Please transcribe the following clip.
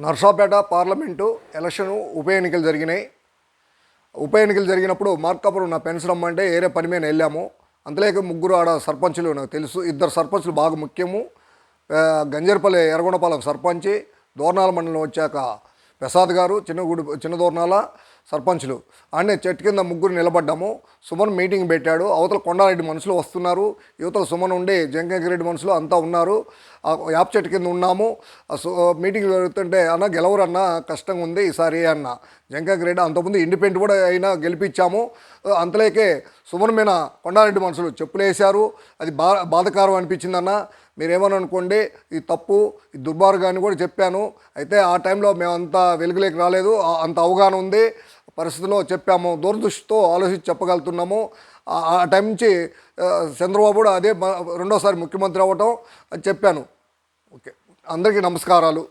Narsapeta parliament election ఉప ఎన్నికలు జరిగినాయి. ఉప ఎన్నికలు జరిగినప్పుడు మార్కాపురం నా పెన్షన్ రమ్మంటే ఏరే పని మీద వెళ్ళాము. అంతలేక ముగ్గురు ఆడ సర్పంచులు నాకు తెలుసు. ఇద్దరు సర్పంచులు బాగా ముఖ్యము. గంజర్పల్లి ఎర్రగొండపాలెం సర్పంచి, దోర్నాల మండలం వచ్చాక ప్రసాద్ గారు చిన్న దోర్నాల సర్పంచులు అన్నీ చెట్టు కింద ముగ్గురు నిలబడ్డాము. సుమన్ మీటింగ్ పెట్టాడు. అవతల కొండారెడ్డి మనుషులు వస్తున్నారు, యువతల సుమన్ ఉండి జంకంకిరెడ్డి మనుషులు అంతా ఉన్నారు. యాప చెట్టు కింద ఉన్నాము. మీటింగ్ జరుగుతుంటే అన్న గెలవరన్నా కష్టంగా ఉంది ఈసారి అన్న. జంకంకిరెడ్డి అంతకుముందు ఇండిపెండెంట్ కూడా అయినా గెలిపించాము. అంతలేకే సుమన్ మీద కొండారెడ్డి మనుషులు చెప్పులేశారు. అది బాధకారం అనిపించిందన్న. మీరేమని అనుకోండి, ఇది తప్పు, ఇది దుర్మార్గాన్ని కూడా చెప్పాను. అయితే ఆ టైంలో మేమంతా వెలుగులోకి రాలేదు, అంత అవగాహన ఉంది, పరిస్థితిలో చెప్పాము. దూరదృష్టితో ఆలోచించి చెప్పగలుగుతున్నాము. ఆ టైం నుంచి చంద్రబాబు కూడా అదే రెండోసారి ముఖ్యమంత్రి అవ్వటం అని చెప్పాను. ఓకే, అందరికీ నమస్కారాలు.